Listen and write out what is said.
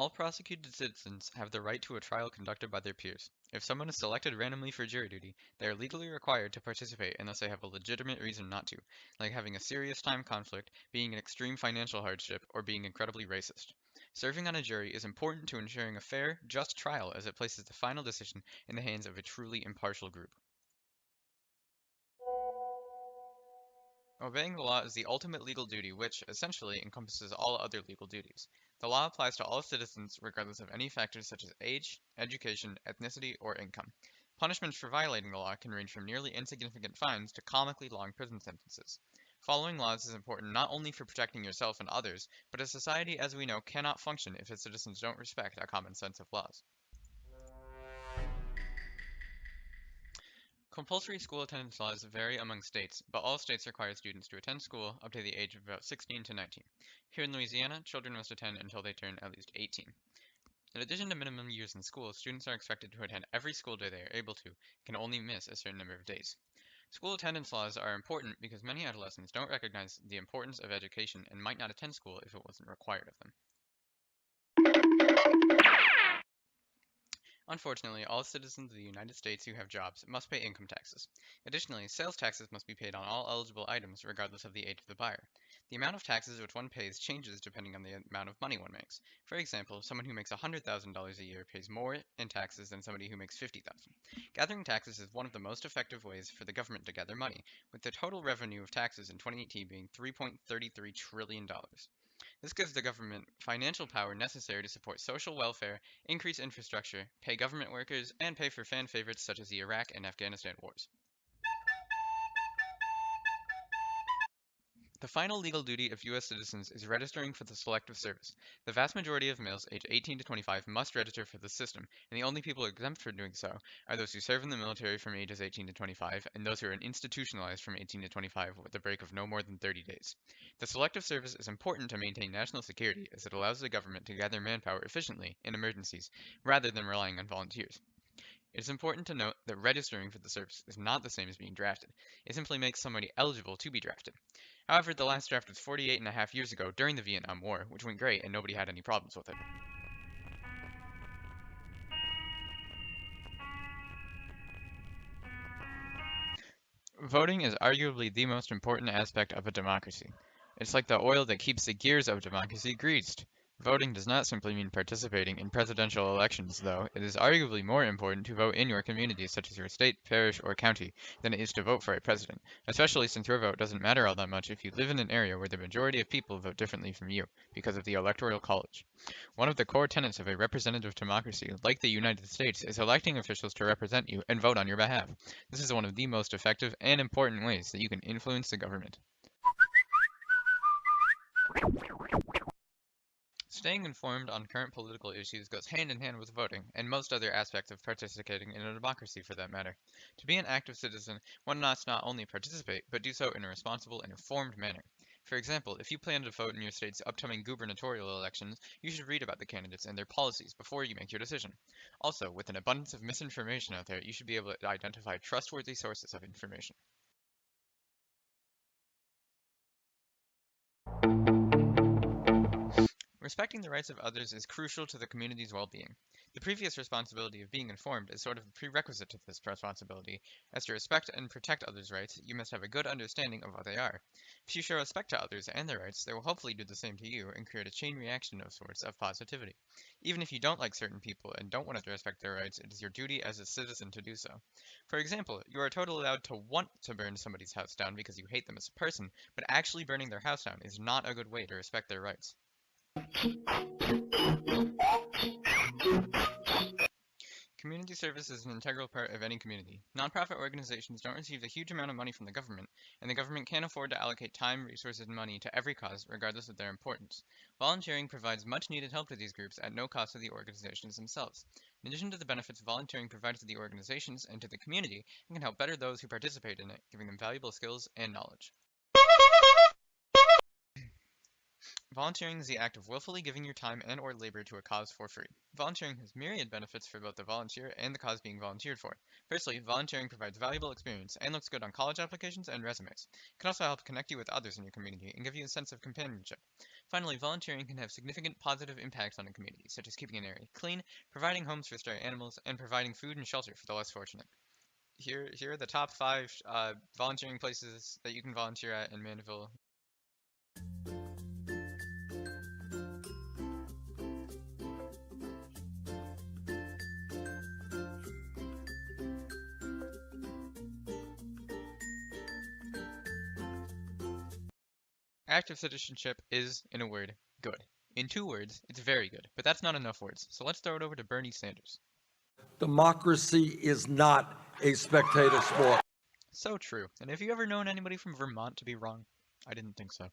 All prosecuted citizens have the right to a trial conducted by their peers. If someone is selected randomly for jury duty, they are legally required to participate unless they have a legitimate reason not to, like having a serious time conflict, being in extreme financial hardship, or being incredibly racist. Serving on a jury is important to ensuring a fair, just trial as it places the final decision in the hands of a truly impartial group. Obeying the law is the ultimate legal duty which, essentially, encompasses all other legal duties. The law applies to all citizens regardless of any factors such as age, education, ethnicity, or income. Punishments for violating the law can range from nearly insignificant fines to comically long prison sentences. Following laws is important not only for protecting yourself and others, but a society as we know cannot function if its citizens don't respect a common sense of laws. Compulsory school attendance laws vary among states, but all states require students to attend school up to the age of about 16 to 19. Here in Louisiana, children must attend until they turn at least 18. In addition to minimum years in school, students are expected to attend every school day they are able to, and can only miss a certain number of days. School attendance laws are important because many adolescents don't recognize the importance of education and might not attend school if it wasn't required of them. Unfortunately, all citizens of the United States who have jobs must pay income taxes. Additionally, sales taxes must be paid on all eligible items regardless of the age of the buyer. The amount of taxes which one pays changes depending on the amount of money one makes. For example, someone who makes $100,000 a year pays more in taxes than somebody who makes $50,000. Gathering taxes is one of the most effective ways for the government to gather money, with the total revenue of taxes in 2018 being $3.33 trillion. This gives the government financial power necessary to support social welfare, increase infrastructure, pay government workers, and pay for fan favorites such as the Iraq and Afghanistan wars. The final legal duty of U.S. citizens is registering for the Selective Service. The vast majority of males aged 18 to 25 must register for the system, and the only people exempt from doing so are those who serve in the military from ages 18 to 25 and those who are institutionalized from 18 to 25 with a break of no more than 30 days. The Selective Service is important to maintain national security as it allows the government to gather manpower efficiently in emergencies rather than relying on volunteers. It is important to note that registering for the service is not the same as being drafted. It simply makes somebody eligible to be drafted. However, the last draft was 48 and a half years ago during the Vietnam War, which went great and nobody had any problems with it. Voting is arguably the most important aspect of a democracy. It's like the oil that keeps the gears of democracy greased. Voting does not simply mean participating in presidential elections, though. It is arguably more important to vote in your community, such as your state, parish, or county, than it is to vote for a president, especially since your vote doesn't matter all that much if you live in an area where the majority of people vote differently from you, because of the Electoral College. One of the core tenets of a representative democracy, like the United States, is electing officials to represent you and vote on your behalf. This is one of the most effective and important ways that you can influence the government. Staying informed on current political issues goes hand in hand with voting, and most other aspects of participating in a democracy for that matter. To be an active citizen, one must not only participate, but do so in a responsible and informed manner. For example, if you plan to vote in your state's upcoming gubernatorial elections, you should read about the candidates and their policies before you make your decision. Also, with an abundance of misinformation out there, you should be able to identify trustworthy sources of information. Respecting the rights of others is crucial to the community's well-being. The previous responsibility of being informed is sort of a prerequisite to this responsibility, as to respect and protect others' rights, you must have a good understanding of what they are. If you show respect to others and their rights, they will hopefully do the same to you and create a chain reaction of sorts of positivity. Even if you don't like certain people and don't want to respect their rights, it is your duty as a citizen to do so. For example, you are totally allowed to want to burn somebody's house down because you hate them as a person, but actually burning their house down is not a good way to respect their rights. Community service is an integral part of any community. Nonprofit organizations don't receive a huge amount of money from the government, and the government can't afford to allocate time, resources, and money to every cause, regardless of their importance. Volunteering provides much needed help to these groups at no cost to the organizations themselves. In addition to the benefits volunteering provides to the organizations and to the community, it can help better those who participate in it, giving them valuable skills and knowledge. Volunteering is the act of willfully giving your time and or labor to a cause for free. Volunteering has myriad benefits for both the volunteer and the cause being volunteered for. Firstly, volunteering provides valuable experience and looks good on college applications and resumes. It can also help connect you with others in your community and give you a sense of companionship. Finally, volunteering can have significant positive impacts on a community, such as keeping an area clean, providing homes for stray animals, and providing food and shelter for the less fortunate. Here are the top five volunteering places that you can volunteer at in Mandeville. Active citizenship is, in a word, good. In two words, it's very good, but that's not enough words. So let's throw it over to Bernie Sanders. Democracy is not a spectator sport. So true. And have you ever known anybody from Vermont to be wrong? I didn't think so.